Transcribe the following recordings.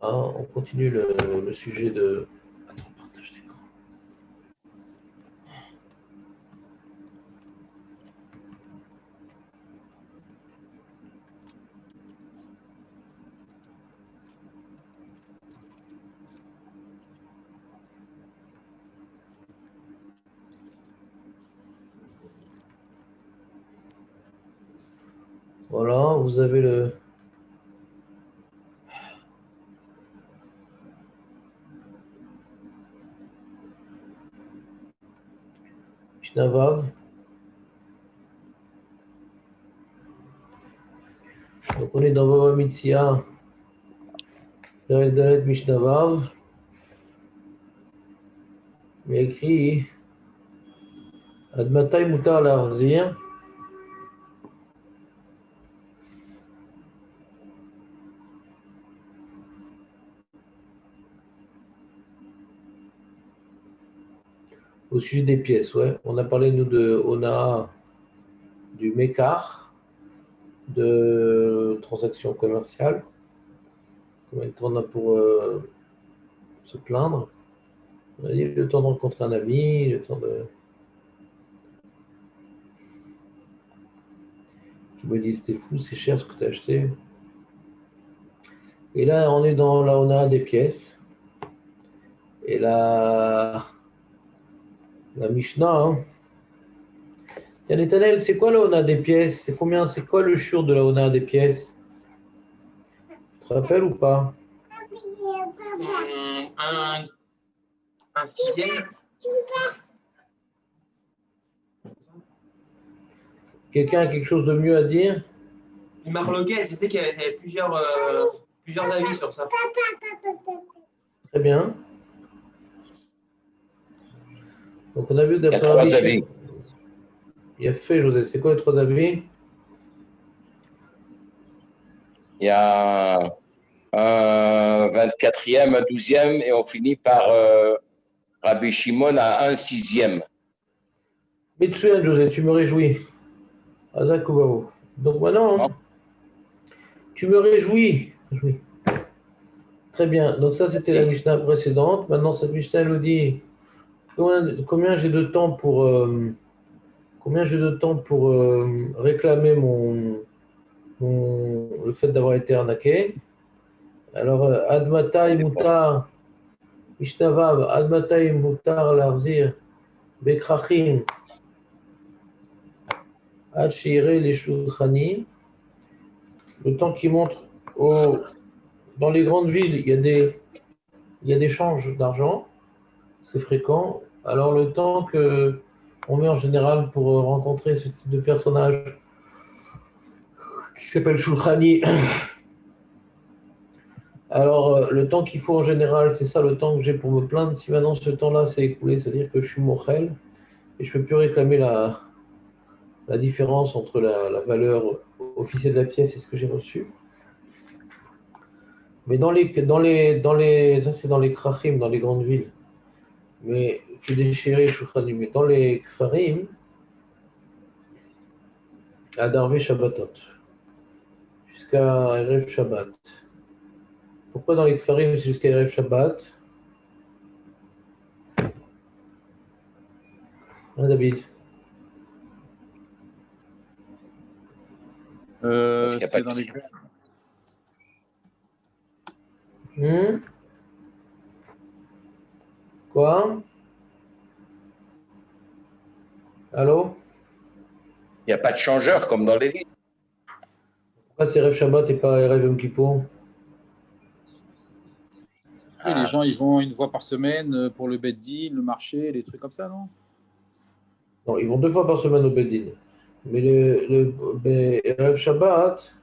On continue le sujet de... Attends, partage d'écran. Voilà, vous avez le... Mishnah. Donc on est dans Bava Metzia, Dalet Mishnah Vav. Il y a écrit Admatai Mutar Larzir. Au sujet des pièces, ouais. On a parlé, nous, de Ona, du Mekar, de transactions commerciales. Combien de temps on a pour se plaindre? On a dit le temps de rencontrer un ami, le temps de. Qui me dit c'était fou, c'est cher ce que tu as acheté. Et là, on est dans la Ona des pièces. Et la Mishnah, hein. Tiens, Netanel, c'est quoi la Ona des pièces? C'est combien? C'est quoi le shur de la Ona des pièces? Tu te rappelles ou pas? Un sixième. Quelqu'un a quelque chose de mieux à dire? Une marloquette, je sais qu'il y avait plusieurs avis sur ça. Très bien. Donc on a vu Il y a d'après trois avis. Il y a fait, José. C'est quoi les trois avis? Il y a un 24e, un 12e et on finit par Rabbi Shimon à un 6e. Mitsuyan, José, tu me réjouis. Azakubao. Donc maintenant, tu me réjouis. Très bien. Donc ça, c'était la Mishnah précédente. Maintenant, cette Mishnah, elle nous dit combien j'ai de temps pour réclamer le fait d'avoir été arnaqué. Alors, Admatai Mutar, Mishnavav, Admatai Mutar Larzir, Bekrachim, Ad Sheireh les Shulchanim. Le temps qui montre dans les grandes villes, il y a des changes d'argent, c'est fréquent. Alors le temps que on met en général pour rencontrer ce type de personnage qui s'appelle Shulchani, alors le temps qu'il faut en général, c'est ça le temps que j'ai pour me plaindre. Si maintenant ce temps-là s'est écoulé, c'est-à-dire que je suis mochel et je ne peux plus réclamer la différence entre la valeur officielle de la pièce et ce que j'ai reçu. Mais ça c'est dans les krachim, dans les grandes villes. Mais tu déchirais Shulchanim. Mais dans les kfarim, à Darvé Shabbatot, jusqu'à Erev Shabbat. Pourquoi dans les kfarim c'est jusqu'à Erev Shabbat? Hein, David? Parce qu'il n'y a pas de Quoi? Allô? Il n'y a pas de changeur comme dans les villes. Pourquoi c'est Erev Shabbat et pas Erev Yom Kippour? Oui, les gens, ils vont une fois par semaine pour le Beddin, le marché, les trucs comme ça, non? Non, ils vont 2 fois par semaine au Bedin. Mais Erev Shabbat,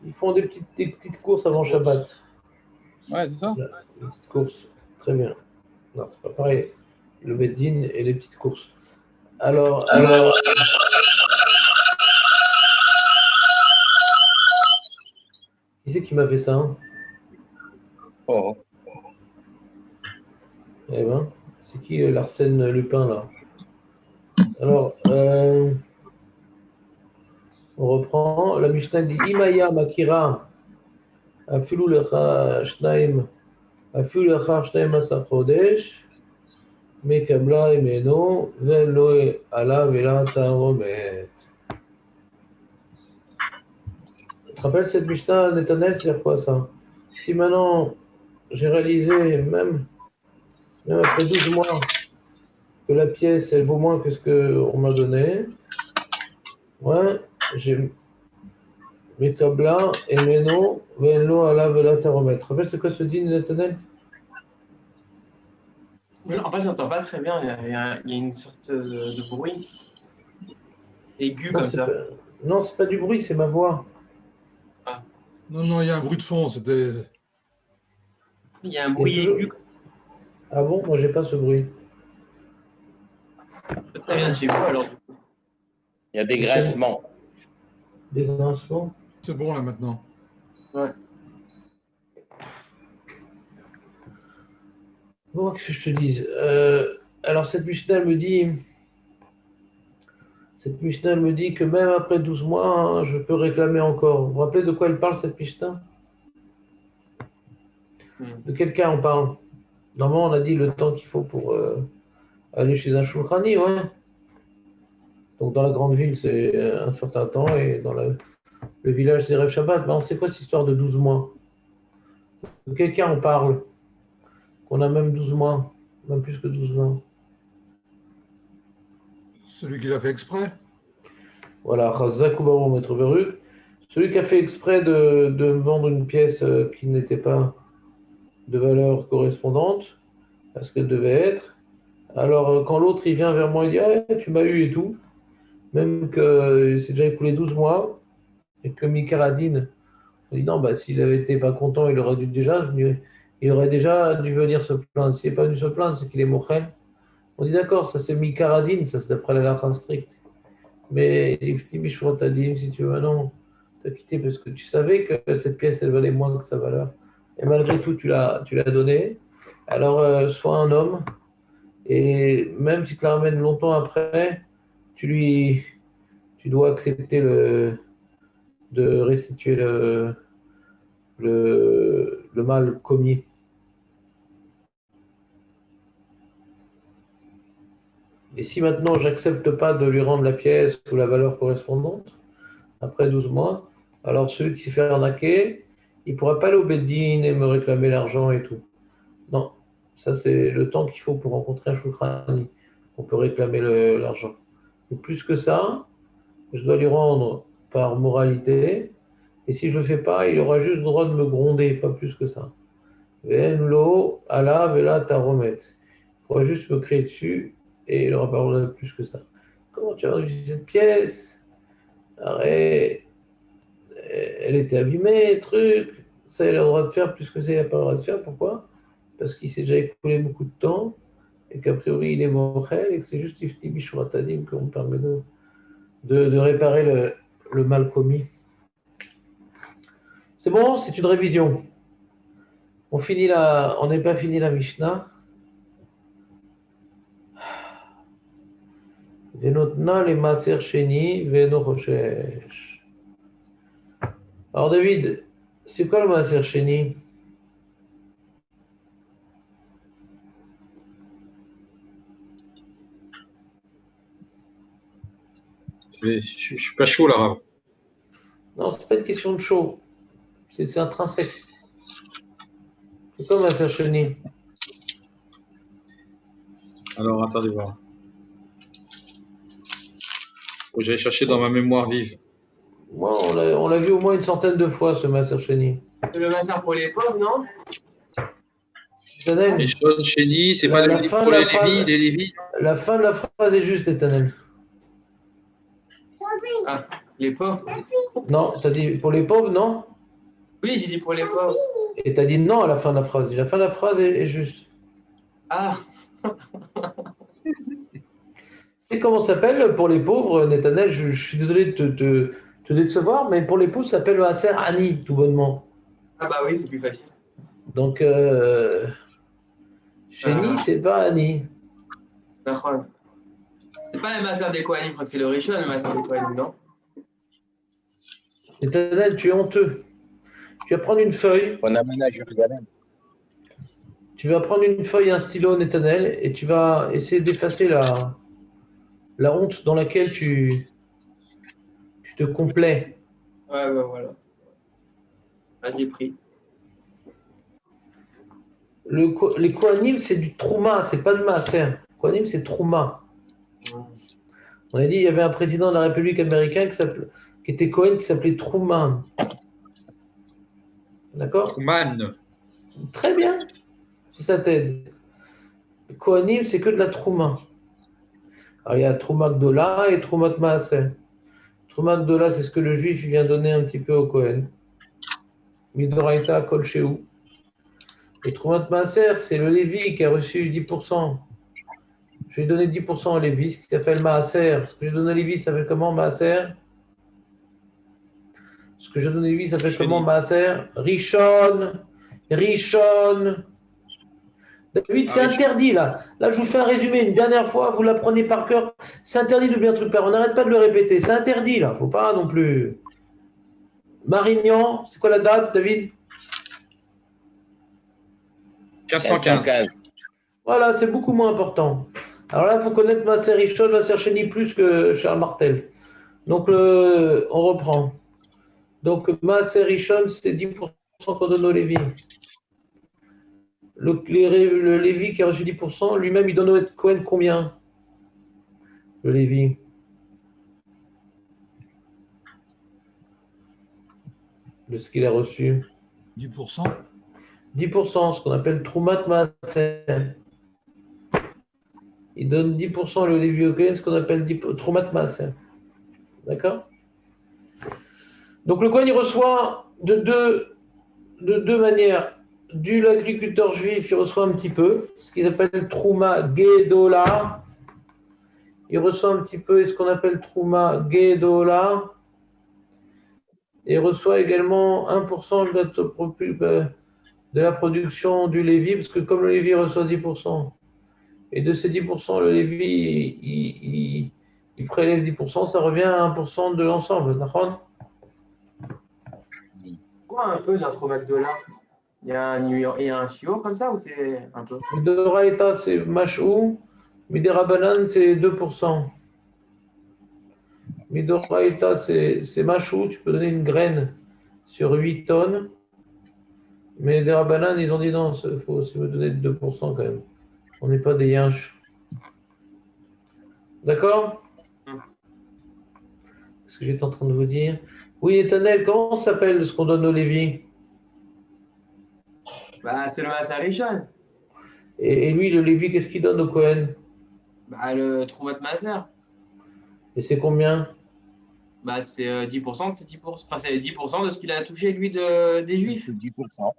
ils font des petites courses avant Shabbat. Ouais, c'est ça. Des petites courses. Très bien. Non, c'est pas pareil. Le Bedin et les petites courses. Alors, qui c'est qui m'a fait ça? Oh. Eh ben, c'est qui l'Arsène Lupin là? Alors, on reprend. La Mishnah dit Imaya Makira אפילו לך שניים עשר חודש, מקבלה ממנו, ולא עליו אלא תערומת. Tu te rappelles cette Mishnah, Netanel, c'est quoi ça? Si maintenant j'ai réalisé, même après 12 mois, que la pièce, elle vaut moins que ce qu'on m'a donné, ouais, j'ai mes kabla et meno, velo ala vela taromet. Tu te rappelles ce que se dit Netanel? En fait, je n'entends pas très bien. Il y a une sorte de bruit aigu Non, comme ça. Non, c'est pas du bruit, c'est ma voix. Non, non, il y a un bruit de fond. C'était. Il y a un bruit aigu. Ah bon? Moi, j'ai pas ce bruit. Très bien chez vous alors. Il y a des grincements. Des grincements? C'est bon là maintenant. Ouais. Bon, qu'est-ce que je te dise? Alors, cette Mishnah elle me dit que même après 12 mois, hein, je peux réclamer encore. Vous vous rappelez de quoi elle parle, cette Mishnah? De quel cas on parle? Normalement, on a dit le temps qu'il faut pour aller chez un shulchani, ouais. Donc, dans la grande ville, c'est un certain temps, et dans le village, c'est Rev Shabbat. Ben, on sait quoi cette histoire de 12 mois? De quel cas on parle? Qu'on a même 12 mois, même plus que 12 mois. Celui qui l'a fait exprès. Voilà, Chazak ou Baruch Maître Beruk. Celui qui a fait exprès de me vendre une pièce qui n'était pas de valeur correspondante à ce qu'elle devait être. Alors, quand l'autre il vient vers moi, il dit ah, tu m'as eu et tout, même que c'est déjà écoulé 12 mois, et que Mikaradine, on dit non, bah, s'il avait été pas content, il aurait déjà dû venir se plaindre. S'il n'est pas venu se plaindre, c'est qu'il est mochel. On dit d'accord, ça c'est Mikaradine, ça c'est d'après la lacha stricte. Mais Ifti Mishrotadim, si tu veux, non, tu as quitté parce que tu savais que cette pièce, elle valait moins que sa valeur. Et malgré tout, tu l'as donnée. Alors, sois un homme. Et même si tu la ramènes longtemps après, tu dois accepter de restituer le mal commis. Et si maintenant j'accepte pas de lui rendre la pièce ou la valeur correspondante, après 12 mois, alors celui qui s'est fait arnaquer, il ne pourra pas aller au Beddin et me réclamer l'argent et tout. Non, ça c'est le temps qu'il faut pour rencontrer un shulchrani. On peut réclamer l'argent. Et plus que ça, je dois lui rendre par moralité. Et si je ne le fais pas, il aura juste le droit de me gronder, pas plus que ça. Venlo, Allah, vela, taromet. Il pourra juste me crier dessus et il n'aura pas le droit de plus que ça. Comment tu as reçu cette pièce? Arrête. Elle était abîmée, truc. Ça, il a le droit de faire plus que ça, il n'a pas le droit de faire. Pourquoi? Parce qu'il s'est déjà écoulé beaucoup de temps et qu'a priori, il est mochel et que c'est juste Ifti Bishuratadim qu'on permet de réparer le mal commis. C'est bon, c'est une révision. On n'est pas fini la Mishnah. Venotna le maser sheni veno choshesh. Alors David, c'est quoi le maser sheni? Je suis pas chaud là, Rav. Non, c'est pas une question de chaud. C'est intrinsèque. C'est comme maser sheni. Alors, attendez voir. Faut que j'aille chercher dans ma mémoire vive. Moi, on l'a vu au moins une centaine de fois, ce maser sheni. C'est le massacre pour les pauvres, non? Éternel, Les Shon, Chéni, c'est pas la les, fin pour de la les phrase- Lévi, les Lévi. la fin de la phrase est juste, Éternel. Ah, les pauvres. Non, t'as dit pour les pauvres, non? Oui, j'ai dit pour les pauvres. Et t'as dit non à la fin de la phrase. La fin de la phrase est juste. Ah, Et comment ça s'appelle pour les pauvres, Netanel? Je suis désolé de te décevoir, mais pour les pauvres, ça s'appelle Maaser Ani, tout bonnement. ah bah oui, c'est plus facile. Donc, Chéni, Ah. c'est pas Ani. D'accord. C'est pas le massacre des Kohanim, je crois que c'est le Rishon, le massacre des Kohanim, non? Netanel, tu es honteux. Tu vas prendre une feuille. On amène à Jérusalem. Tu vas prendre une feuille, un stylo, Netanel, et tu vas essayer d'effacer la honte dans laquelle tu te complais. Ouais, ouais, voilà. Là, j'ai pris. Les Kohanim, c'est du Trouma, c'est pas de Maaser. Kohanim, c'est Trouma. On a dit il y avait un président de la République américaine qui était Cohen, qui s'appelait Truman. D'accord? Truman. Très bien, si ça t'aide. Kohanim, c'est que de la Trouma. Alors, il y a Trouma Gdola et Trouma Maaser. Trouma Gdola, c'est ce que le juif vient donner un petit peu au Cohen. Midoraita Kol Shehu. Et Trouma Maaser, c'est le Lévi qui a reçu 10%. Je vais donner 10% à Lévi, ce qui s'appelle Maaser. Ce que je donne à Lévi, ça s'appelle comment, Maaser? Ce que je donne à Lévi, ça s'appelle comment, Maaser? Rishon. David, c'est interdit, là. Là, je vous fais un résumé une dernière fois, vous l'apprenez par cœur. C'est interdit d'oublier un truc, père. On n'arrête pas de le répéter. C'est interdit, là. Faut pas non plus. Marignan, c'est quoi la date, David? 1515. Voilà, c'est beaucoup moins important. Alors là, il faut connaître Maaser Rishon, Maaser Sheni plus que Charles Martel. Donc, on reprend. Donc, Maaser Rishon, c'est 10% qu'on donne au Lévi. Le Lévi qui a reçu 10%, lui-même, il donne au Cohen combien? Le Lévi. De ce qu'il a reçu. 10%. 10%, ce qu'on appelle Troumat Maaser. Il donne 10% le Lévi au Cohen, ce qu'on appelle Troumat Maaser. D'accord? Donc le Cohen, il reçoit de deux manières. L'agriculteur juif, il reçoit un petit peu, ce qu'ils appellent Trouma Gedola. Il reçoit un petit peu ce qu'on appelle Trouma Gedola. Et il reçoit également 1% de la production du Lévi, parce que comme le Lévi reçoit 10%, et de ces 10%, le Lévi, il prélève 10%, ça revient à 1% de l'ensemble. D'accord? Quoi un peu d'un Tromac-Dola? Il y a un chiot comme ça ou c'est un peu? Midoraita, c'est Mashou. Miderabanan, c'est 2%. Midoraita, c'est Mashou. Tu peux donner une graine sur 8 tonnes. Mais des Rabanan, ils ont dit non, il faut aussi me donner 2% quand même. On n'est pas des yinches. D'accord? Ce que j'étais en train de vous dire. Oui, Éternel, comment s'appelle ce qu'on donne au Lévi? Bah, c'est le Maaser Rishon. Et lui, le Lévi, qu'est-ce qu'il donne au Cohen? Bah, le Troumat Maaser. Et c'est combien? Bah, c'est 10%, c'est 10%. Enfin, c'est 10% de ce qu'il a touché, lui, des Juifs. C'est 10%.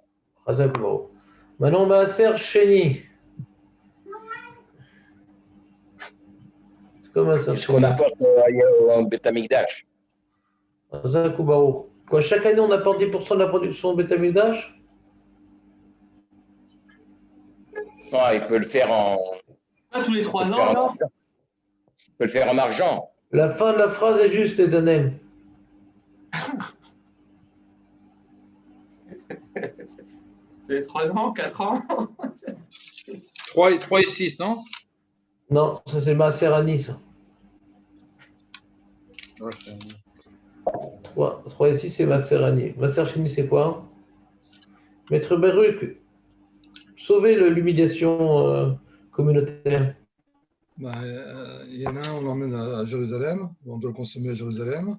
Razakbo. Maintenant, Maaser Sheni. C'est comme ça. C'est ce qu'on apporte en Beth Amikdash. Razakbo. Quoi, chaque année, on apporte 10% de la production au Beth Amikdash? Non, il peut le faire en. Pas tous les 3 il peut ans, le faire en alors? argent. Il peut le faire en argent. La fin de la phrase est juste, Éternel. Les 3 ans, 4 ans? 3 et 6, non? Non, ça c'est Maaser Ani, ça. 3 et 6, c'est Maaser Ani. Maaser Sheni, c'est quoi? Maître Baruch, sauver l'humiliation communautaire. Bah, il y en a un, on l'emmène à Jérusalem, on doit le consommer à Jérusalem.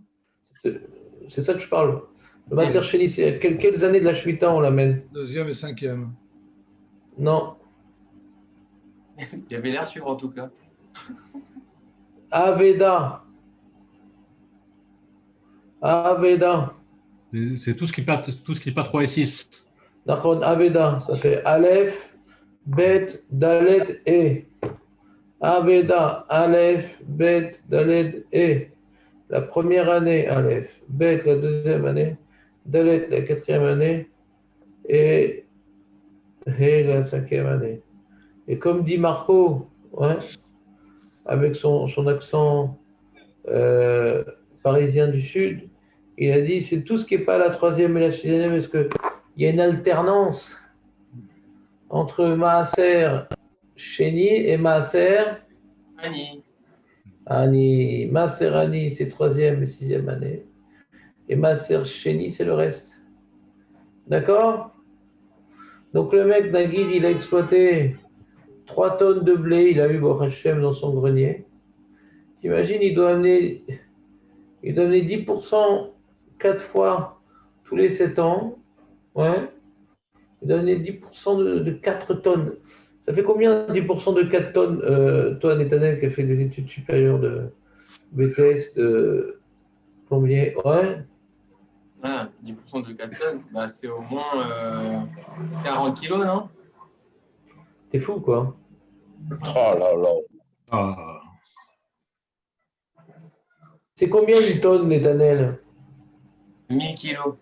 C'est ça que je parle. Le Maaser Sheni, c'est à quelles années de la Shemitah on l'amène? Deuxième et cinquième. Non. Il avait l'air sûr, en tout cas. Aveda. Aveda. C'est tout ce qui n'est pas 3 et 6. Nachon, Aveda. Ça fait Aleph, Bet, Dalet, E. Aveda, Aleph, Bet, Dalet, E. La première année, Aleph. Bet, la deuxième année. Dalet, la quatrième année. Et He, la cinquième année. Et comme dit Marco, ouais, avec son accent parisien du Sud, Il a dit c'est tout ce qui n'est pas la troisième et la sixième, parce qu'il y a une alternance entre Maaser Sheni et Maaser Annie. Ani. Maaser Ani, c'est troisième et sixième année. Et Maaser Sheni, c'est le reste. D'accord? Donc le mec, Nagid, il a exploité 3 tonnes de blé, il a eu Baruch Hashem dans son grenier. T'imagines, il doit amener 10% 4 fois tous les 7 ans. Ouais. Il doit amener 10% de 4 tonnes. Ça fait combien 10% de 4 tonnes toi, Netanel, qui a fait des études supérieures de BTS, de plombier, ouais. Ah, 10% de 4 tonnes, bah, c'est au moins 40 kilos, non? T'es fou, quoi. Oh là là. Ah, C'est combien une tonne, Netanel? 1000 kilos,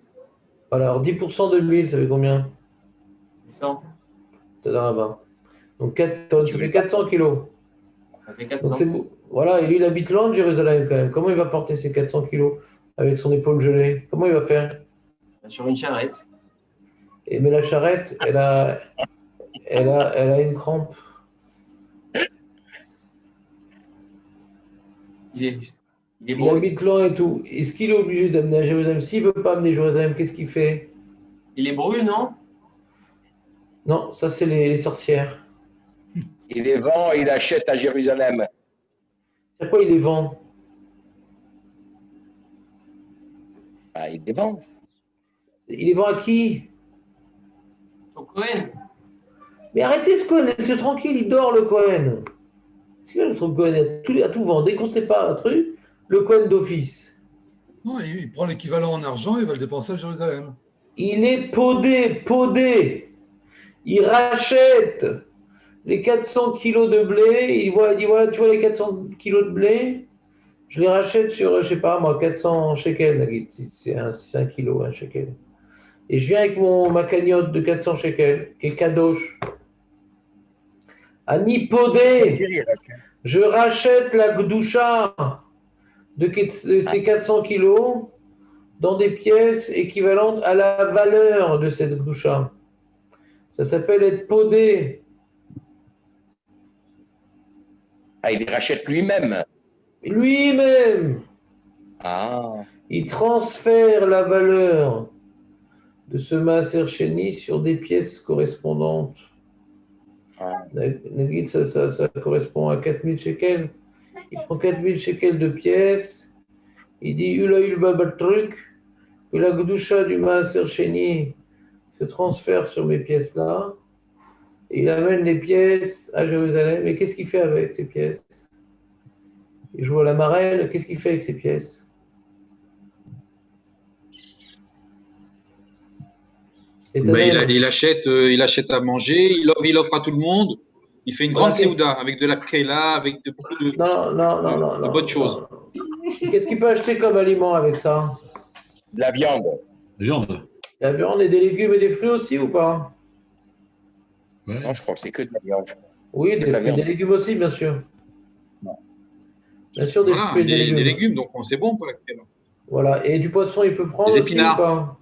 Alors, 10% de 1000, ça fait combien? 100, Tadarabah. Donc 4 tonnes, ça fait 400 kilos. ça fait Donc 400. c'est beau. Voilà, et lui, il habite loin de Jérusalem quand même. Comment il va porter ces 400 kilos avec son épaule gelée? Comment il va faire? Sur une charrette. Mais la charrette, elle a une crampe. Il est Il beau. habite loin et tout. Est-ce qu'il est obligé d'amener à Jérusalem? S'il ne veut pas amener à Jérusalem, qu'est-ce qu'il fait? Il est brûle, non? Non, ça c'est les sorcières. Il les vend, il achète à Jérusalem. C'est quoi il les vend? Ah, il les vend. Il les vend à qui? Au Cohen. Mais arrêtez ce Cohen, laissez tranquille, il dort le Cohen. C'est là notre Cohen, à tout vend. Dès qu'on ne sait pas un truc, le Cohen d'office. Non, il prend l'équivalent en argent et il va le dépenser à Jérusalem. Il est podé. Il rachète les 400 kilos de blé. Il dit voilà, tu vois les 400 kilos de blé, je les rachète sur, je sais pas moi, 400 shekels, Nagid. C'est un kilo, un shekel. Et je viens avec ma cagnotte de 400 shekels, qui est kadosh. À Nipodé, je rachète la gdoucha de ces 400 kilos dans des pièces équivalentes à la valeur de cette gdoucha. Ça s'appelle être podé. Ah, il les rachète lui-même. Lui-même, Ah, il transfère la valeur de ce Maaser Sheni sur des pièces correspondantes. Nagid, ça correspond à 4000 shekels. Il prend 4000 shekels de pièces. Il dit truc que la Gdusha du Maaser Sheni se transfère sur mes pièces-là. Il amène les pièces à Jérusalem. Et qu'est-ce qu'il fait avec ces pièces? Il joue à la marelle. Qu'est-ce qu'il fait avec ces pièces? Il achète à manger, il offre à tout le monde. Il fait une grande séouda avec de la kéla, avec beaucoup de bonnes choses. Qu'est-ce qu'il peut acheter comme aliment avec ça? de la viande. de viande. La viande et des légumes et des fruits aussi ou pas? Ouais. Non, je crois que c'est que de la viande. Oui, des fruits et des légumes aussi, bien sûr. Bien sûr, des fruits et des légumes. Des légumes, donc c'est bon pour la kéla. Voilà. Et du poisson, il peut prendre Des aussi épinards. ou pas?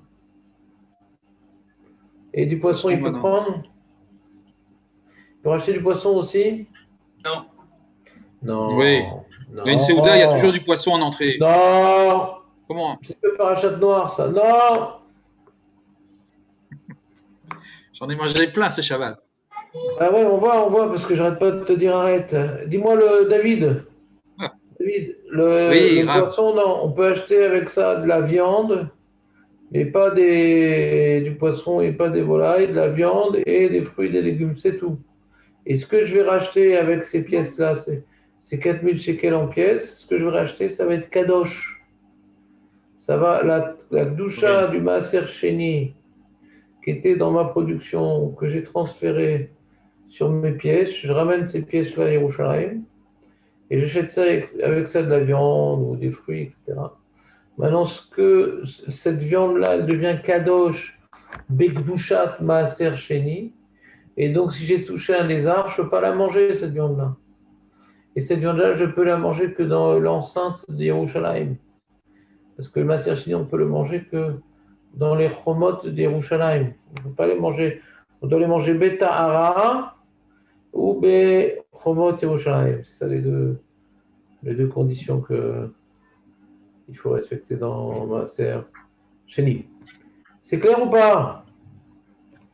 Et du poisson, il peut maintenant. prendre? Il peut racheter du poisson aussi? Non. Non. Oui. Non. Dans une séouda, il y a toujours du poisson en entrée. Non. Comment? C'est que parachute noir, ça. Non. J'en ai mangé plein ce Shabbat. Ah ouais, on voit, parce que j'arrête pas de te dire arrête. Dis-moi, David. Ah. David, Oui, le poisson, non, on peut acheter avec ça de la viande, mais pas du poisson et pas des volailles, de la viande et des fruits et des légumes, c'est tout. Et ce que je vais racheter avec ces pièces-là, c'est 4000 shekels en pièces. Ce que je vais racheter, ça va être kadosh. Ça va, la gdusha du Maaser Sheni, qui était dans ma production, que j'ai transférée sur mes pièces, je ramène ces pièces-là à Yerushalayim et j'achète ça avec ça de la viande ou des fruits, etc. Maintenant, cette viande-là, elle devient kadosh, bekdushat maaser sheni, et donc si j'ai touché un lézard, je ne peux pas la manger, cette viande-là. Et cette viande-là, je peux la manger que dans l'enceinte de Yerushalayim. Parce que le Maaser Sheni, on ne peut le manger que dans les chomot d'Yerushalayim. On ne peut pas les manger. On doit les manger Betahara ou Chomot Yerushalayim. C'est ça les deux conditions qu'il faut respecter dans Maaser Sheni. C'est clair ou pas?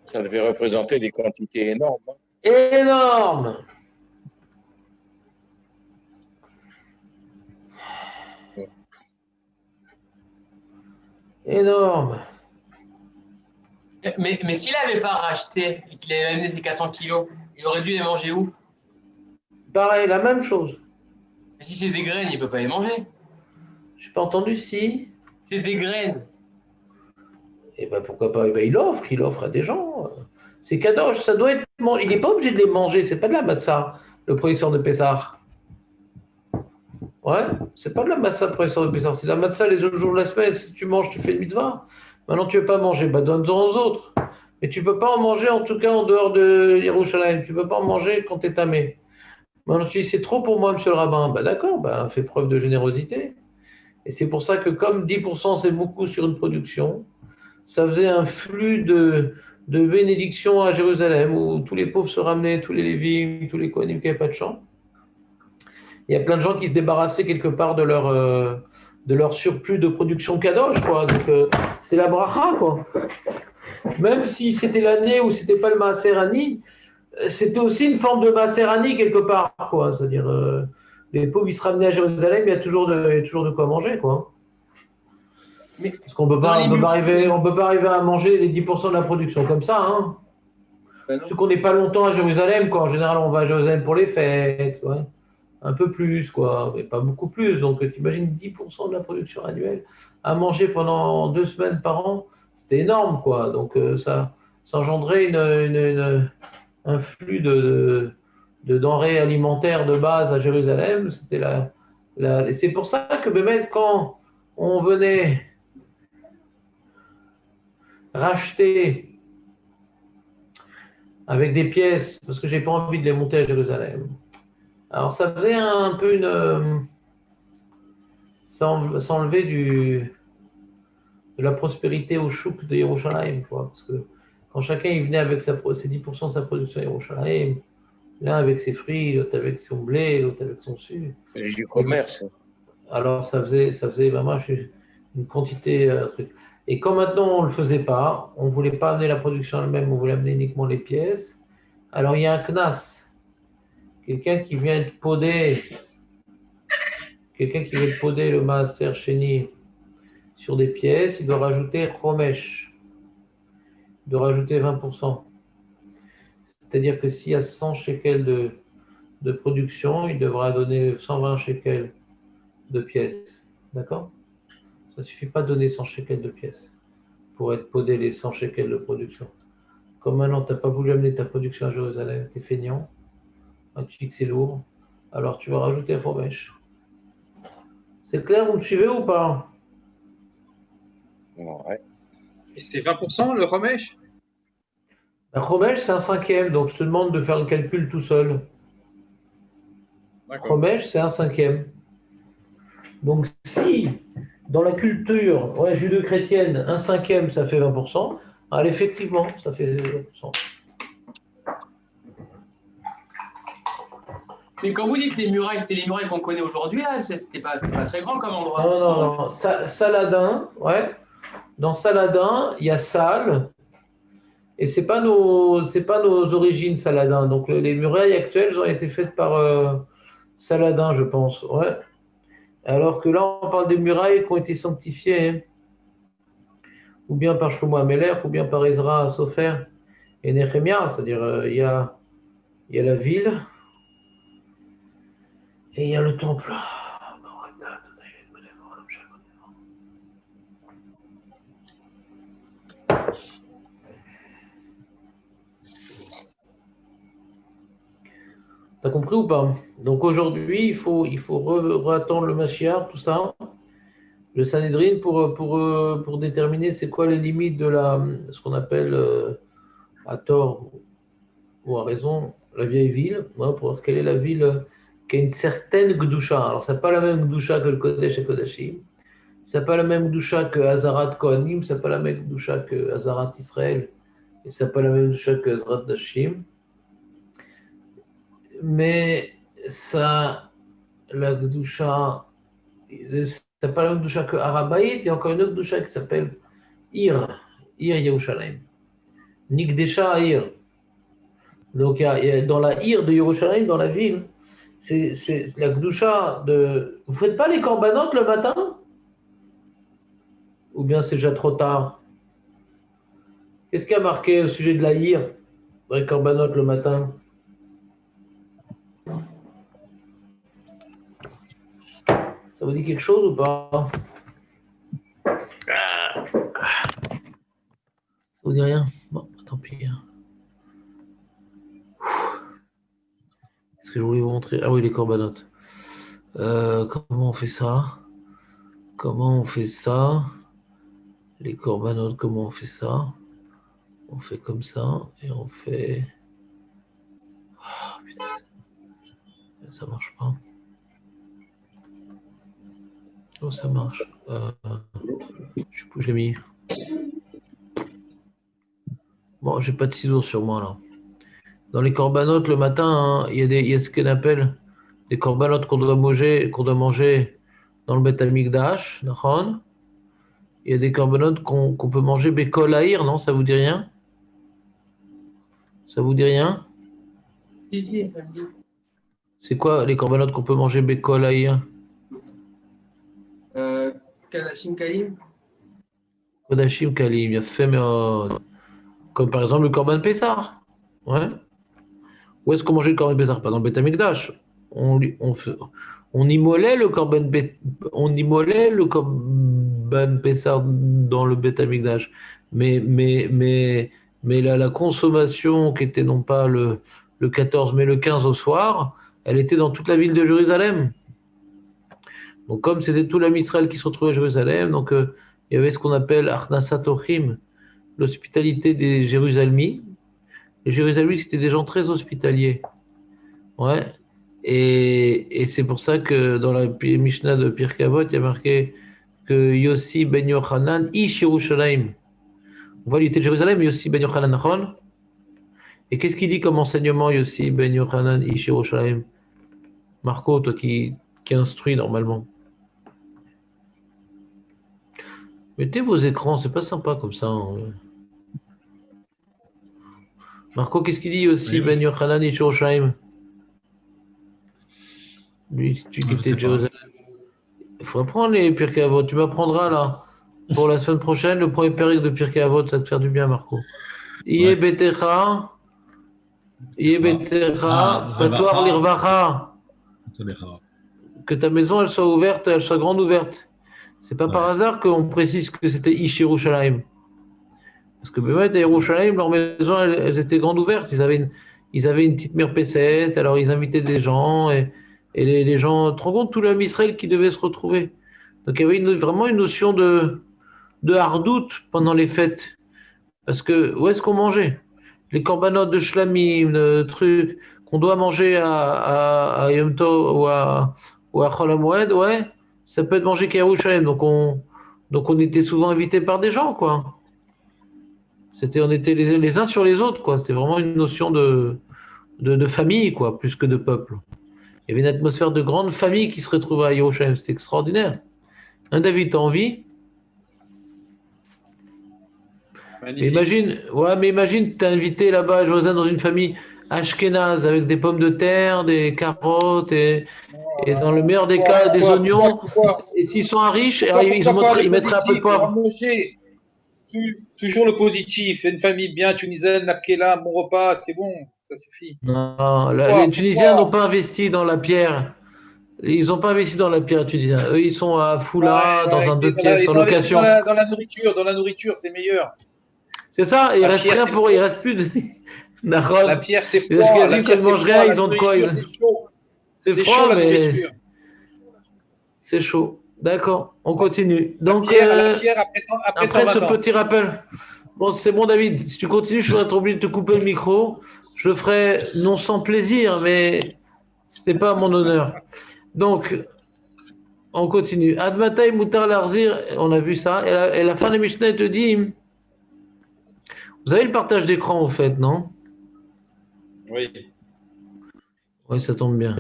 Ça devait représenter des quantités énormes. Hein. Énorme! Énorme! Mais s'il n'avait pas racheté et qu'il avait amené ses 400 kilos, il aurait dû les manger où? Pareil, la même chose. Mais si c'est des graines, il ne peut pas les manger. J'ai pas entendu si. C'est des graines. Eh ben pourquoi pas? Eh ben, il offre à des gens. C'est kadosh, ça doit être. Il n'est pas obligé de les manger, c'est pas de la matzah, le professeur de Pessah. Ouais, c'est pas de la matzah, le professeur de Pessah, c'est de la matzah les autres jours de la semaine. Si tu manges, tu fais le mitzvah. Maintenant, tu ne veux pas manger, bah donne-en aux autres. Mais tu ne peux pas en manger, en tout cas en dehors de Yerushalayim. Tu ne peux pas en manger quand tu es tamé. Maintenant, tu dis, c'est trop pour moi, monsieur le rabbin. Bah d'accord, bah, fais preuve de générosité. Et c'est pour ça que comme 10% c'est beaucoup sur une production, ça faisait un flux de bénédictions à Jérusalem où tous les pauvres se ramenaient, tous les Lévites, tous les Kohanim qui n'avaient pas de champ. Il y a plein de gens qui se débarrassaient quelque part de leur surplus de production kadosh, quoi. Donc, c'est la bracha, quoi. Même si c'était l'année où c'était pas le Maaser Ani, c'était aussi une forme de Maaser Ani quelque part, quoi. C'est-à-dire, les pauvres, ils se ramenaient à Jérusalem, il y a toujours de quoi manger, quoi. Mais parce qu'on peut pas arriver à manger les 10% de la production comme ça, hein. Parce qu'on n'est pas longtemps à Jérusalem, quoi. En général, on va à Jérusalem pour les fêtes, ouais. Un peu plus, quoi, mais pas beaucoup plus. Donc, tu imagines 10% de la production annuelle à manger pendant 2 semaines par an, c'était énorme, quoi. Donc, ça engendrait un flux de denrées alimentaires de base à Jérusalem. C'était et c'est pour ça que, même quand on venait racheter avec des pièces, parce que j'ai pas envie de les monter à Jérusalem. Alors, ça faisait un peu ça enlevait de la prospérité au chouk de Yerushalayim, quoi. Parce que quand chacun il venait avec ses 10% de sa production à Yerushalayim, l'un avec ses fruits, l'autre avec son blé, l'autre avec son sucre. Et du commerce. Alors, ça faisait vraiment une quantité. Truc. Et quand maintenant on ne le faisait pas, on ne voulait pas amener la production elle-même, on voulait amener uniquement les pièces, alors il y a un knas. Quelqu'un qui vient de poder le Maaser Sheni sur des pièces, il doit rajouter Chomesh. Il doit rajouter 20%. C'est-à-dire que s'il y a 100 shekels de production, il devra donner 120 shekels de pièces. D'accord? Ça ne suffit pas de donner 100 shekels de pièces pour être podé les 100 shekels de production. Comme maintenant, tu n'as pas voulu amener ta production à Jérusalem, tu es feignant. Tu dis que c'est lourd, alors tu vas rajouter un Chomesh. C'est clair, vous me suivez ou pas? Ouais. Et c'est 20% le Chomesh? Un Chomesh, c'est un 5e, donc je te demande de faire le calcul tout seul. Chomesh, c'est un 5e. Donc si, dans la culture judéo-chrétienne, un 5e, ça fait 20%, alors effectivement, ça fait 20%. Mais quand vous dites les murailles, c'était les murailles qu'on connaît aujourd'hui, là, c'était pas très grand comme endroit. Non. Saladin, ouais. Dans Saladin, il y a Salle, et c'est pas nos origines Saladin. Donc les murailles actuelles ont été faites par Saladin, je pense, ouais. Alors que là, on parle des murailles qui ont été sanctifiées, hein. Ou bien par Shlomo Amelech, ou bien par Ezra Sofer et Nehemia, c'est-à-dire il y a la ville. Et il y a le temple. T'as compris ou pas? Donc aujourd'hui, il faut attendre le Mashiach, tout ça, le Sanhedrin, pour déterminer c'est quoi les limites de ce qu'on appelle, à tort ou à raison, la vieille ville, pour voir quelle est la ville qui a une certaine Gdusha. Alors, ce n'est pas la même Gdusha que le Kodesh et Kodashim. Ça n'a pas la même doucha que Hazarat Kohanim, ça n'a pas la même doucha que Hazarat Israël, et ça n'a pas la même doucha que Hazarat Dashim. Mais ça, la doucha, ça n'a pas la même doucha que Arabaït, il y a encore une autre doucha qui s'appelle Ir Yerushalayim. Nikdesha Ir. Donc, il y a dans la Ir de Yerushalayim, dans la ville, c'est la doucha de. Vous ne faites pas les corbanotes le matin? Ou bien c'est déjà trop tard? Qu'est-ce qui a marqué au sujet de la Ir dans les corbanotes le matin? Ça vous dit quelque chose ou pas? Ça vous dit rien? Bon, tant pis. Est-ce que je voulais vous montrer? Ah oui, les corbanotes. Comment on fait ça? Comment on fait ça? Les corbanotes, comment on fait ça? On fait comme ça et on fait. Oh, putain. Ça marche pas. Oh, ça marche. Je l'ai mis. Bon, j'ai pas de ciseaux sur moi là. Dans les corbanotes le matin, il y a ce qu'on appelle des corbanotes qu'on doit manger dans le Beth Amikdash. Il y a des corbanotes qu'on peut manger Bekol Haïr, non? Ça vous dit rien? Ça vous dit rien? Si, ça me dit. C'est quoi les corbanotes qu'on peut manger Bekol Haïr? Kadashim Kalim. Kodashim Kalim, il y a fait, comme par exemple le Korban Pessah. Ouais. Où est-ce qu'on mangeait le Korban Pessah? Pas dans le Beth Amikdash. On immolait le Korban Pessah dans le Beth Amikdash. Mais la consommation qui était non pas le 14 mais le 15 au soir, elle était dans toute la ville de Jérusalem. Donc comme c'était tout l'âme Israël qui se retrouvait à Jérusalem, donc il y avait ce qu'on appelle Achnasat Ochim, l'hospitalité des Jérusalemi. Les Jérusalemi, c'était des gens très hospitaliers. Ouais. Et c'est pour ça que dans la Mishnah de Pirkei Avot, il y a marqué que Yossi ben Yochanan ish Yerushalayim. On voit l'unité de Jérusalem, Yossi ben Yochanan Nachon. Et qu'est-ce qu'il dit comme enseignement Yossi ben Yochanan ish Yerushalayim? Marco, toi qui instruis normalement. Mettez vos écrans, c'est pas sympa comme ça. Hein. Marco, qu'est-ce qu'il dit aussi, Ben Yochanan et Yerushalayim? Lui, tu quittais Jérusalem. Il faut apprendre les Pirkei Avot. Tu m'apprendras là. Pour la semaine prochaine, le premier période de Pirkei Avot, ça va te faire du bien, Marco. Iye Betecha, Patoir Lirvacha. Que ta maison, elle soit ouverte, elle soit grande ouverte. C'est pas par hasard qu'on précise que c'était Ish Yerushalayim. Parce que Bémet et Yerushalayim, leurs maisons, elles étaient grandes ouvertes. Ils avaient une petite mirpesset, alors ils invitaient des gens, et les gens, tu te rends compte, tout l'homme Israël qui devait se retrouver. Donc il y avait vraiment une notion de hardout pendant les fêtes. Parce que où est-ce qu'on mangeait? Les corbanotes de shlamim, le truc qu'on doit manger à Yom Tov ou à Chol HaMoed, ouais, ça peut être mangé qu'à Yerushalayim. Donc on était souvent invités par des gens, quoi. On était les uns sur les autres, quoi. C'était vraiment une notion de famille, quoi, plus que de peuple. Il y avait une atmosphère de grande famille qui se retrouvait à Yerushalayim. C'était extraordinaire. Hein, David, t'as envie? Imagine, t'es invité là-bas à Jérusalem dans une famille ashkénaze avec des pommes de terre, des carottes et dans le meilleur des cas des oignons. Et s'ils sont riches, ils mettraient un peu de poivre. Toujours le positif. Une famille bien tunisienne, Nakela, bon repas, c'est bon, ça suffit. Non, les Tunisiens n'ont pas investi dans la pierre. Ils n'ont pas investi dans la pierre tunisienne. Eux, ils sont à Foula, dans un 2 pièces en location. Dans la nourriture, c'est meilleur. C'est ça, il reste plus de. La pierre, c'est froid. La pierre, c'est froid. Ils ont de quoi? C'est froid, mais c'est chaud. D'accord, on continue. Donc, la pierre après ce petit rappel. Bon, c'est bon, David. Si tu continues, je serais obligé de te couper le micro. Je le ferai non sans plaisir, mais ce n'est pas à mon honneur. Donc, On continue. Admatay Moutar Larzir, on a vu ça. Et la fin de Mishnah te dit, vous avez le partage d'écran, au fait, non? Oui. Oui, ça tombe bien.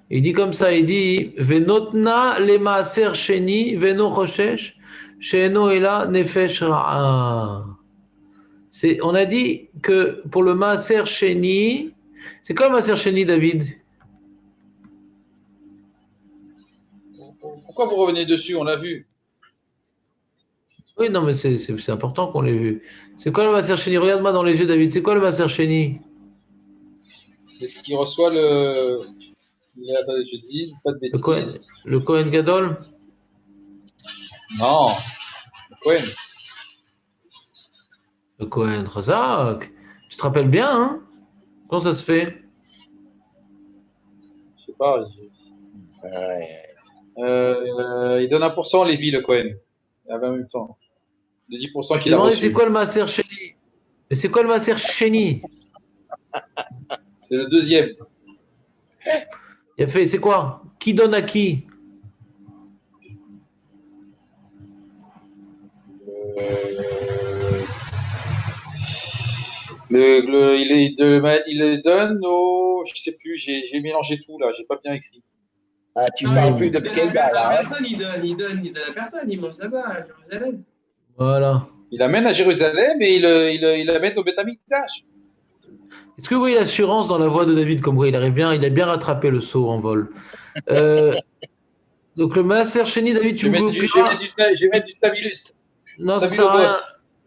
Il dit comme ça, il dit Venotna le maaser sheni veno choshesh sheeno ela nefesh ra'a. On a dit que pour le maaser sheni, c'est quoi le maaser sheni, David? Pourquoi vous revenez dessus? On l'a vu. Oui, non, mais c'est important qu'on l'ait vu. C'est quoi le maaser sheni? Regarde-moi dans les yeux, David. C'est quoi le maaser sheni? C'est ce qui reçoit le. Attendez, je dis, pas de bêtises. Le Kohen Gadol? Non, le Kohen. Le Kohen Chazak. Tu te rappelles bien, hein? Comment ça se fait? Je sais pas. Il donne 1% Lévi, le Kohen. En même temps. De 10% qu'il a reçu. C'est quoi le Maaser Sheni? Mais c'est quoi le Maaser Sheni? C'est le deuxième. Il a fait, c'est quoi? Qui donne à qui? Il les donne au. Je sais plus, j'ai mélangé tout là, j'ai pas bien écrit. Ah, tu parles plus de Pkeda là. Personne, il donne à personne, il mange là-bas à Jérusalem. Voilà. Il amène à Jérusalem et il amène au Beth Amikdash. Est-ce que vous voyez l'assurance dans la voix de David, comme quoi il a bien rattrapé le saut en vol. Donc le Maaser Sheni, David, tu me coupes. Je vais mettre du Stabilus. Non, ça sert à rien.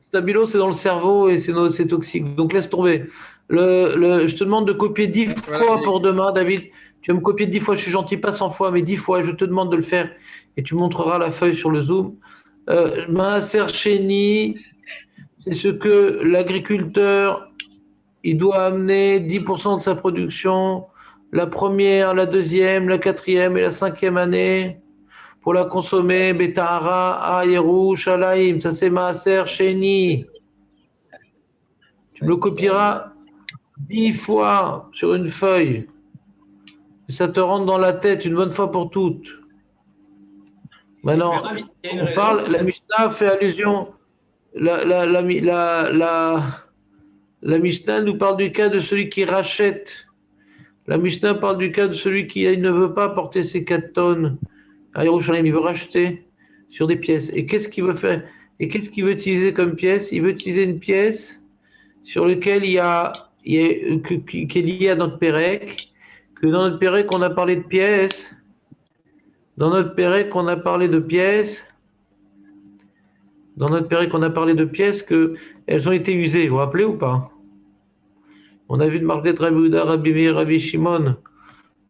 Stabilo, c'est dans le cerveau et c'est toxique. Donc laisse tomber. Je te demande de copier 10 fois pour demain, David. Tu vas me copier 10 fois, je suis gentil, pas 100 fois, mais 10 fois. Je te demande de le faire et tu montreras la feuille sur le Zoom. Maaser Sheni, c'est ce que l'agriculteur, il doit amener 10% de sa production, la première, la deuxième, la quatrième et la cinquième année, pour la consommer, Betahara, Yerushalayim, ça c'est Maaser Sheni. Tu me le copieras 10 fois sur une feuille. Ça te rentre dans la tête une bonne fois pour toutes. Maintenant, on parle, la Mishnah fait allusion, la Mishnah nous parle du cas de celui qui rachète. La Mishnah parle du cas de celui qui ne veut pas porter ses 4 tonnes à Yerushalayim, il veut racheter sur des pièces. Et qu'est-ce qu'il veut faire? Et qu'est-ce qu'il veut utiliser comme pièce? Il veut utiliser une pièce sur laquelle qui est liée à notre Pérec, que dans notre Pérec, on a parlé de pièces. Dans notre Pérec, on a parlé de pièces. Dans notre Pérec, on a parlé de pièces qu'elles ont été usées. Vous vous rappelez ou pas? On a vu de Marguerite Rabbi Yehuda, Rabbi Meir, Rabbi Shimon.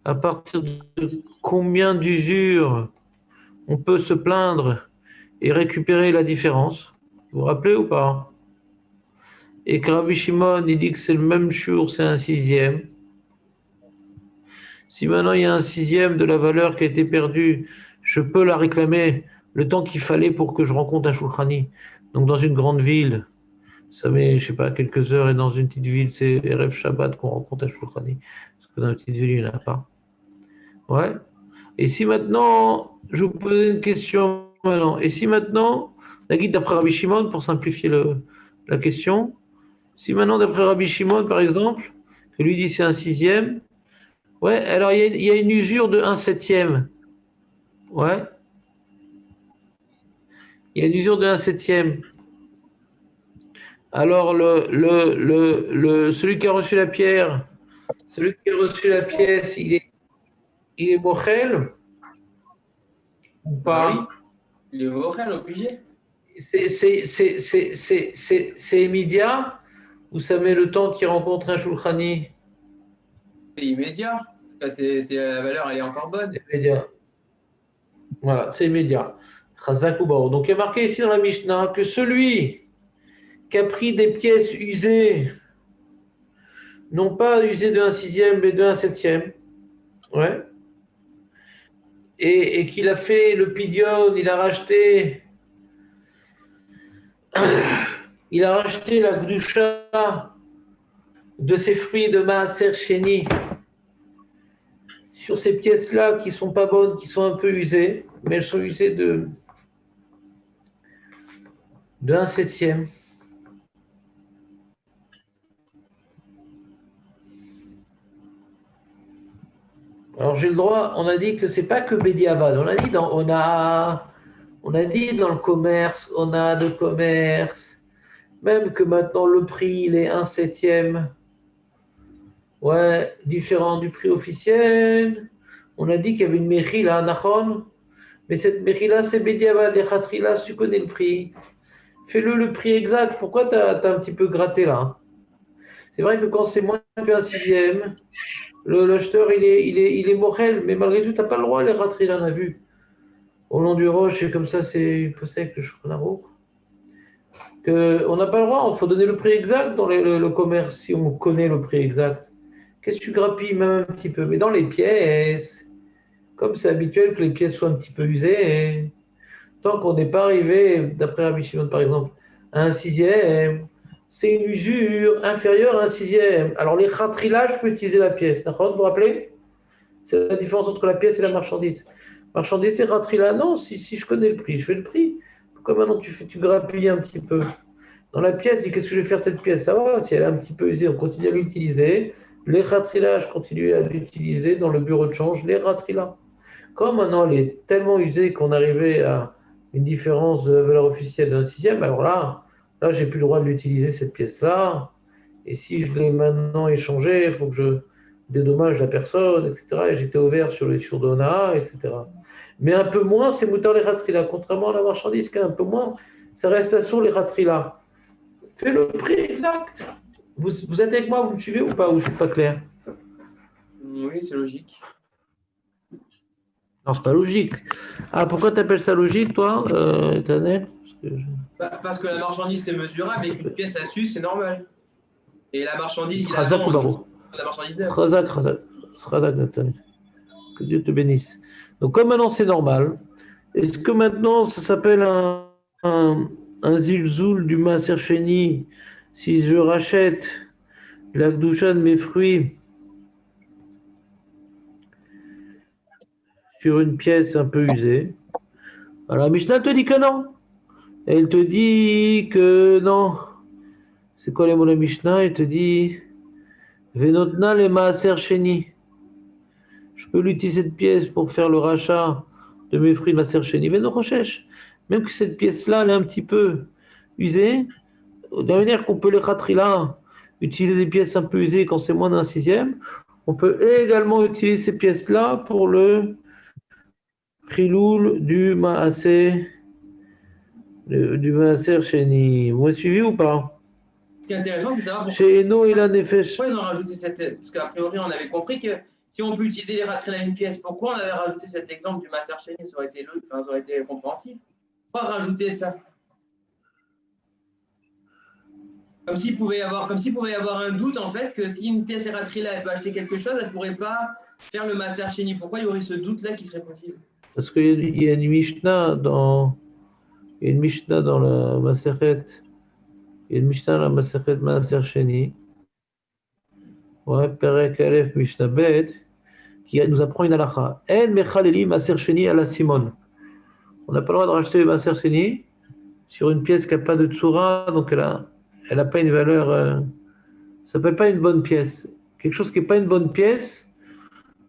À partir de combien d'usures on peut se plaindre et récupérer la différence? Vous vous rappelez ou pas? Et que Rabbi Shimon, il dit que c'est le même jour, c'est un 6e. Si maintenant il y a un 6e de la valeur qui a été perdue, je peux la réclamer le temps qu'il fallait pour que je rencontre un Shulchani. Donc dans une grande ville, ça met, je sais pas, quelques heures, et dans une petite ville, c'est Erev Shabbat qu'on rencontre un Shulchani. Parce que dans une petite ville, il n'y en a pas. Ouais. Et si maintenant, je vous pose une question maintenant. Et si maintenant, la guide d'après Rabbi Shimon, pour simplifier la question, si maintenant d'après Rabbi Shimon, par exemple, que lui dit c'est un 6e, ouais, alors il y a une usure de 1/7. Ouais. Il y a une usure de 1/7. Alors celui qui a reçu la pierre, celui qui a reçu la pièce, il est mochel ou pas? Il est mochel, obligé. C'est immédiat ou ça met le temps qu'il rencontre un Shulchani? C'est immédiat. La valeur, elle est encore bonne. C'est immédiat. Voilà, c'est immédiat. Donc il y a marqué ici dans la Mishnah que celui qui a pris des pièces usées, non pas usées de 1/6, mais de 1/7, ouais, et qu'il a fait le pidion, il a racheté la gdusha de ses fruits de Maaser Sheni sur ces pièces-là qui ne sont pas bonnes, qui sont un peu usées, mais elles sont usées de 1/7. Alors j'ai le droit, on a dit que c'est pas que Bediavad, on a dit dans le commerce, on a de commerce, même que maintenant le prix il est 1/7, ouais, différent du prix officiel. On a dit qu'il y avait une mechila, nachon, mais cette mechila c'est Bediavad et Khatrila, si tu connais le prix. Fais-le le prix exact. Pourquoi tu as un petit peu gratté là? C'est vrai que quand c'est moins qu'1/6, l'acheteur il est morel, mais malgré tout, tu n'as pas le droit, les rateries, on a vu. Au long du roche, c'est comme ça, c'est pas sec le chocolat. On n'a pas le droit, il faut donner le prix exact dans le commerce, si on connaît le prix exact. Qu'est-ce que tu grappilles même un petit peu? Mais dans les pièces, comme c'est habituel que les pièces soient un petit peu usées, tant qu'on n'est pas arrivé, d'après Rabbi Shimon par exemple, à 1/6, c'est une usure inférieure à 1/6. Alors les khatrila, je peux utiliser la pièce. D'accord, vous vous rappelez? C'est la différence entre la pièce et la marchandise. Marchandise et khatrila, non, si je connais le prix, je fais le prix. Pourquoi maintenant tu grappilles un petit peu? Dans la pièce, dis qu'est-ce que je vais faire de cette pièce? Ça va, si elle est un petit peu usée, on continue à l'utiliser. Les khatrila, je continue à l'utiliser dans le bureau de change, les khatrila. Comme maintenant elle est tellement usée qu'on arrivait à une différence de valeur officielle d'1/6, alors là j'ai plus le droit de l'utiliser cette pièce-là. Et si je l'ai maintenant échangée, il faut que je dédommage la personne, etc. Et j'étais ouvert sur les surdona, etc. Mais un peu moins, c'est moutar les ratrila. Contrairement à la marchandise, qu'un peu moins, ça reste à sourd les ratrila. Fais le prix exact. Vous êtes avec moi, vous me suivez ou pas? Ou je suis pas clair? Oui, c'est logique. Non, c'est pas logique. Ah, pourquoi tu appelles ça logique, toi, Tanel? Parce que la marchandise, c'est mesurable et qu'une pièce à su, c'est normal. Et la marchandise, il Razak ou Baro? La marchandise neuve. Razak, Nathan. Que Dieu te bénisse. Donc, comme maintenant c'est normal, est-ce que maintenant ça s'appelle un zilzoul du Maaser Sheni si je rachète la Gdusha de mes fruits sur une pièce un peu usée? Alors, Mishnah te dit que non. Elle te dit que non. C'est quoi les mots de la Mishnah? Elle te dit Venotna le Maaser Sheni. Je peux l'utiliser cette pièce pour faire le rachat de mes fruits de Maaser Sheni. Veno Rochesh. Même que cette pièce-là, elle est un petit peu usée, de la manière qu'on peut les khatrila, utiliser des pièces un peu usées quand c'est moins d'1/6, on peut également utiliser ces pièces-là pour le Chiloul du Maaser Sheni. Vous m'avez suivi ou pas? Ce qui est intéressant, c'est de savoir Chez Eno, il a Nefesh. pourquoi ils ont rajouté cette. Parce qu'a priori, on avait compris que si on peut utiliser les ratrila à une pièce, pourquoi on avait rajouté cet exemple du Maaser Sheni? Ça aurait été compréhensible. Pourquoi rajouter ça? Comme s'il pouvait y avoir un doute, en fait, que si une pièce est ratrila, elle peut acheter quelque chose, elle ne pourrait pas faire le Maaser Sheni. Pourquoi il y aurait ce doute-là qui serait possible? Parce qu'il y a une Mishnah dans la Maseret. Il y a une Mishnah dans la Maseret Maaser Sheni. Ouais, Perek Aleph Mishnah Bet, qui nous apprend une halakha. En mechaleli Maaser Sheni à la Simone. On n'a pas le droit de racheter le Maaser Sheni sur une pièce qui n'a pas de tsura, donc elle n'a pas une valeur. Ça ne s'appelle pas une bonne pièce. Quelque chose qui n'est pas une bonne pièce,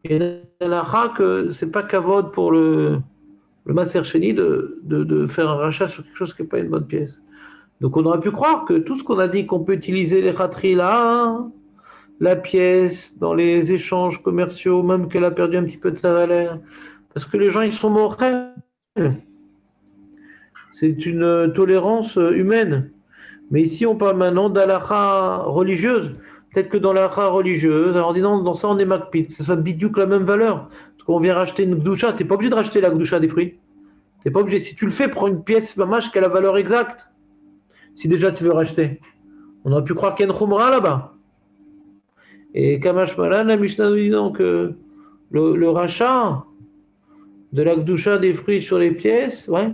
il y a une halakha que ce n'est pas kavod pour le Maaser Sheni de faire un rachat sur quelque chose qui n'est pas une bonne pièce. Donc on aurait pu croire que tout ce qu'on a dit qu'on peut utiliser les khatri là, la pièce, dans les échanges commerciaux, même qu'elle a perdu un petit peu de sa valeur, parce que les gens ils sont morts. C'est une tolérance humaine. Mais ici on parle maintenant d'halakha religieuse. Peut-être que dans l'halakha religieuse, alors disons dans ça on est makpid, ça soit bidiouk la même valeur. Parce qu'on vient racheter une gdusha, t'es pas obligé de racheter la gdusha des fruits. T'es pas obligé. Si tu le fais, prends une pièce mamash qui a la valeur exacte. Si déjà tu veux racheter. On aurait pu croire qu'il y a une khumra là-bas. Et Kamash Malan, la Mishnah nous dit donc que le rachat de la gdusha des fruits sur les pièces, ouais,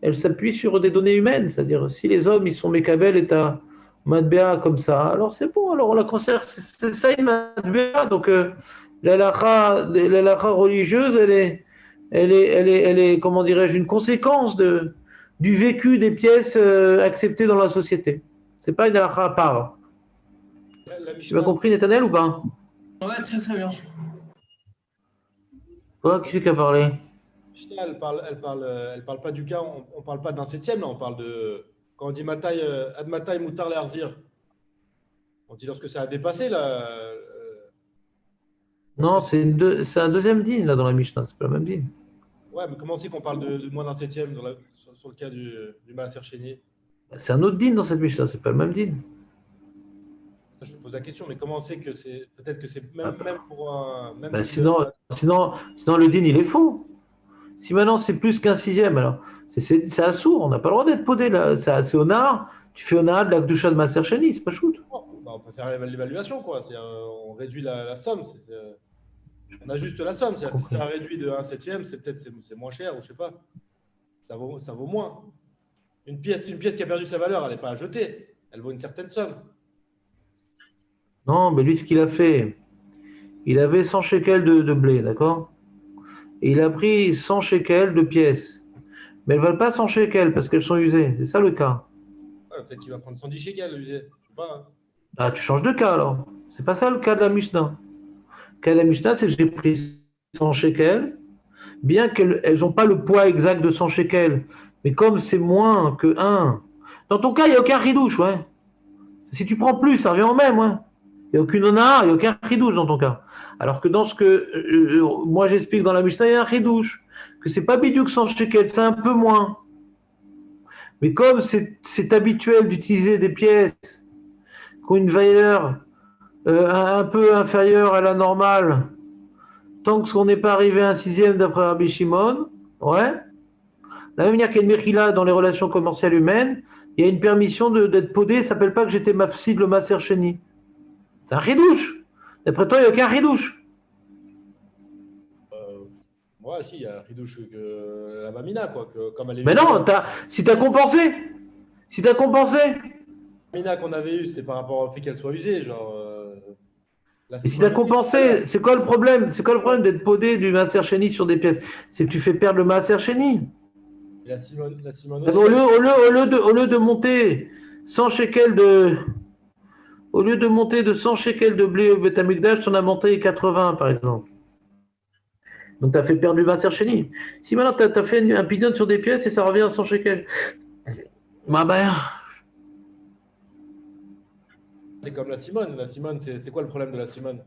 elle s'appuie sur des données humaines. C'est-à-dire, si les hommes ils sont mekabel et à matbea comme ça, alors c'est bon, alors on la conserve. C'est ça une matbea. Donc, l'halakha religieuse, elle est, comment dirais-je, une conséquence du vécu des pièces acceptées dans la société. C'est pas une halakha à part. Tu as compris, Nathanaël, ou pas? Ouais, très très bien. Quoi, qui c'est qui a parlé? Elle parle pas du cas, on parle pas d'un septième, là, on parle de. Quand on dit Ad Matai Moutar le Arzir, on dit lorsque ça a dépassé, là. Non, c'est un deuxième din, là, dans la Mishnah, c'est pas le même din. Ouais, mais comment c'est qu'on parle de moins d'un septième sur le cas du Maaser Sheni? C'est un autre din dans cette Mishnah, c'est pas le même din. Je me pose la question, mais comment c'est que c'est. Peut-être que c'est même pour un. Même Ben si sinon, le din, il est faux. Si maintenant c'est plus qu'un sixième, alors c'est assourd, on n'a pas le droit d'être podé là. C'est honneur, tu fais honneur de la Gdusha de Maaser Sheni, c'est pas shoot. on peut faire l'évaluation, quoi. On réduit la somme. On ajuste la somme. Si ça réduit de 1 septième, c'est moins cher, ou je sais pas. Ça vaut moins. Une pièce qui a perdu sa valeur, elle n'est pas à jeter. Elle vaut une certaine somme. Non, mais lui, ce qu'il a fait, il avait 100 shekels de blé, d'accord? Et il a pris 100 shekels de pièces. Mais elles ne valent pas 100 shekels parce qu'elles sont usées. C'est ça le cas. Ouais, peut-être qu'il va prendre 110 shekels, usé. Je sais pas. Hein. Ah, tu changes de cas alors. C'est pas ça le cas de la Mishnah. Le cas de la Mishnah, c'est que j'ai pris 100 shekels, bien qu'elles n'ont pas le poids exact de 100 shekels. Mais comme c'est moins que 1, dans ton cas, il n'y a aucun ridouche, ouais. Si tu prends plus, ça revient au même, ouais. Il n'y a aucune honneur, il n'y a aucun ridouche dans ton cas. Alors que dans ce que moi j'explique dans la Mishnah, il y a un ridouche. Que c'est pas bidou que 100 shekels, c'est un peu moins. Mais comme c'est habituel d'utiliser des pièces qui ont une valeur un peu inférieure à la normale, tant qu'on n'est pas arrivé à un sixième d'après Rabbi Shimon, ouais. De la même manière qu'il y a une mechila dans les relations commerciales humaines, il y a une permission d'être podé, ça ne s'appelle pas que j'étais mafsid le Maaser Sheni. C'est un ridouche. D'après toi, il n'y a aucun ridouche. Ouais, si, il y a un ridouche que la mamina, quoi. Comme elle est mais non, si tu as compensé. La mamina qu'on avait eue, c'était par rapport au fait qu'elle soit usée. Genre, et si tu as compensé, c'est quoi le problème? C'est quoi le problème d'être podé du Maaser Sheni sur des pièces? C'est que tu fais perdre le Maaser Sheni. La Simone aussi, au lieu de monter 100 shekels de. Au lieu de monter de 100 shekels de blé au Beth Amikdash, tu en as monté 80 par exemple. Donc tu as fait perdre du Maaser Sheni. Si maintenant tu as fait un pidon sur des pièces et ça revient à 100 shekels. Bah ben. C'est comme la Simone. La Simone, c'est quoi le problème de la Simone?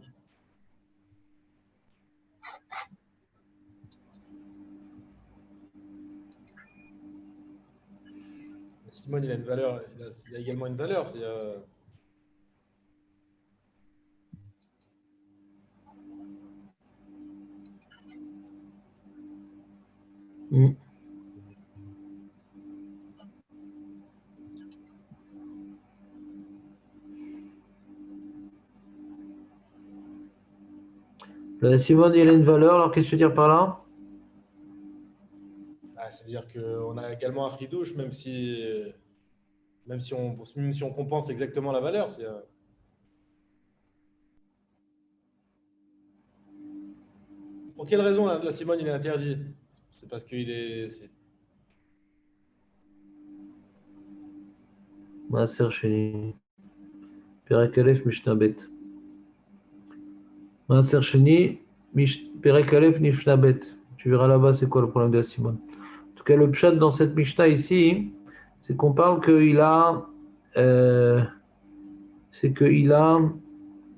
La Simone, il a une valeur. Il a également une valeur. La Simone, il a une valeur, alors qu'est-ce que tu veux dire par là? Ça veut dire qu'on a également un ridouche, même si on compense exactement la valeur. Pour quelle raison la Simone il est interdit? C'est parce qu'il est. Maaser Sheni. Perek Aleph Mishnah Bet. Maaser Sheni, Perek Aleph Mishnah Bet. Tu verras là-bas c'est quoi le problème de la Simone. En tout cas, le pshat dans cette Mishnah ici, c'est qu'on parle qu'il a.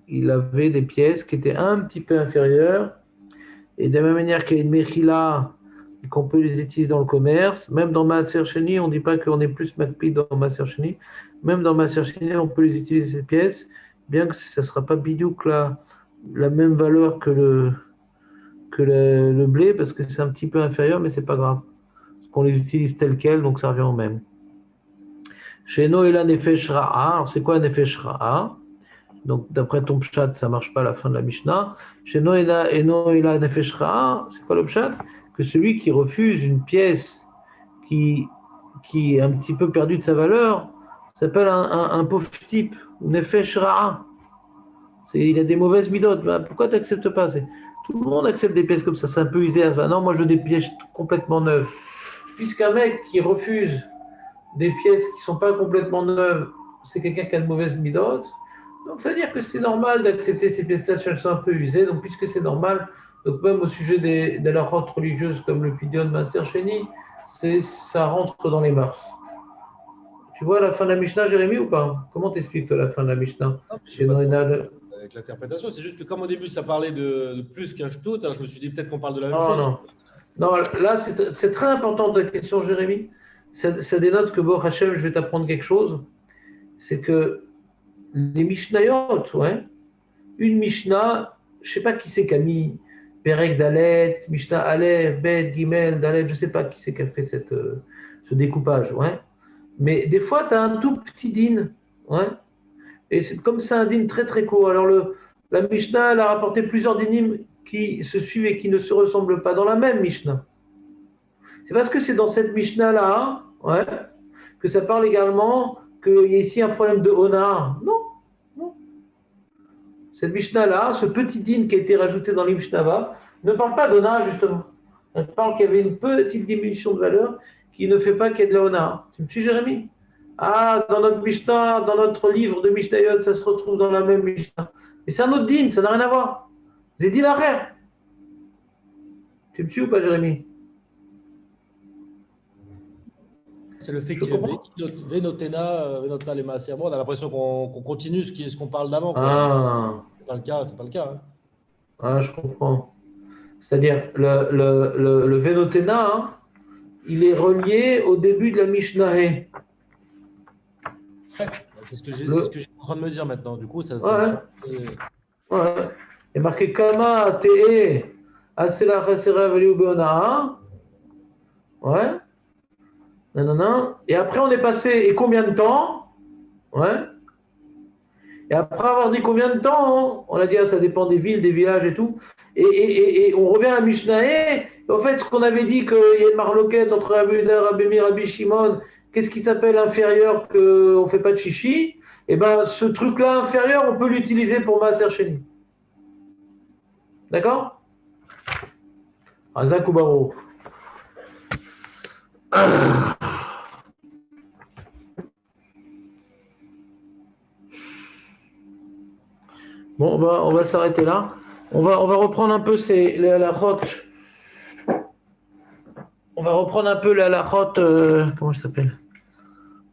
Il avait des pièces qui étaient un petit peu inférieures. Et de la même manière qu'il y a une mechila et qu'on peut les utiliser dans le commerce, même dans Maaser Sheni, on ne dit pas qu'on est plus makpid dans Maaser Sheni. Même dans Maaser Sheni, on peut les utiliser ces pièces, bien que ça ne sera pas bidouk la même valeur que le blé, parce que c'est un petit peu inférieur, mais c'est pas grave. Parce qu'on les utilise telles quelles, donc ça revient au même. Chez Noéla Nefesh Ra'a, alors c'est quoi Nefesh Ra'a? Donc d'après ton pshat, ça ne marche pas à la fin de la Mishnah. Chez Noéla Nefesh Ra'a, c'est quoi le pshat? Que celui qui refuse une pièce qui est un petit peu perdue de sa valeur, s'appelle un pauvre type, Nefesh Ra'a. Il a des mauvaises midotes. Ben, pourquoi tu n'acceptes pas? Tout le monde accepte des pièces comme ça. C'est un peu usé. Non, moi, je veux des pièces complètement neuves. Puisqu'un mec qui refuse des pièces qui ne sont pas complètement neuves, c'est quelqu'un qui a de mauvaises midotes. Donc, ça veut dire que c'est normal d'accepter ces pièces-là si elles sont un peu usées. Donc, puisque c'est normal, donc même au sujet de la route religieuse comme le Pidyon Maaser Sheni, ça rentre dans les mœurs. Tu vois la fin de la Mishnah, Jérémy, ou pas? Comment t'expliques la fin de la Mishnah? Avec l'interprétation, c'est juste que comme au début ça parlait de plus qu'un shtout, je me suis dit peut-être qu'on parle de la même chose. Non, là c'est très important ta question, Jérémy. Ça dénote que bon, Hachem, je vais t'apprendre quelque chose. C'est que les Mishnayot, une Mishnah, je ne sais pas qui c'est qui a mis Perek Dalet, Mishnah Aleph, Bet, Gimel, Dalet, je ne sais pas qui c'est qui a fait ce découpage, mais des fois, tu as un tout petit din, et c'est comme c'est un din très très court. Alors la Mishnah, elle a rapporté plusieurs dinim qui se suivent et qui ne se ressemblent pas dans la même Mishnah. C'est parce que c'est dans cette Mishnah-là, que ça parle également qu'il y a ici un problème de Onar. Non. Cette Mishnah-là, ce petit din qui a été rajouté dans les Mishnah, ne parle pas d'Onar, justement. Elle parle qu'il y avait une petite diminution de valeur qui ne fait pas qu'il y ait de la Onar. Tu me suis, Jérémy? Dans notre Mishnah, dans notre livre de Mishnayot, ça se retrouve dans la même Mishnah. Mais c'est un autre din, ça n'a rien à voir. C'est din arrêt. Tu me suis ou pas, Jérémy? C'est le fait qu'il y ait Venotena les Maaser. On a l'impression qu'on continue ce qu'on parle d'avant. C'est pas le cas. Je comprends. C'est-à-dire, le Venotena, il est relié au début de la Mishnah. C'est ce que j'ai en train de me dire maintenant. Du coup, ça il est marqué Kama Te'e Asela Chasera Veliu Beona. Et après, on est passé, et combien de temps? Et après avoir dit combien de temps, on a dit, ça dépend des villes, des villages et tout. Et on revient à Mishnah. En fait, ce qu'on avait dit qu'il y a une marloquette entre Rabbi Yehuda, Rabbi Meir, Rabbi Shimon, qu'est-ce qui s'appelle inférieur qu'on ne fait pas de chichi? Eh bien, ce truc-là inférieur, on peut l'utiliser pour Maaser Sheni. D'accord? Azak ou Barou. Bon, on va s'arrêter là. On va reprendre un peu les halachot. On va reprendre un peu les halachot. Comment ça s'appelle?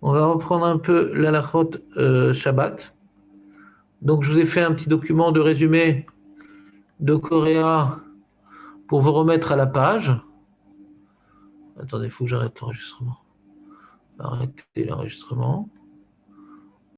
On va reprendre un peu les halachot Shabbat. Donc, je vous ai fait un petit document de résumé de Correa pour vous remettre à la page. Attendez, il faut que j'arrête l'enregistrement. Arrêtez l'enregistrement.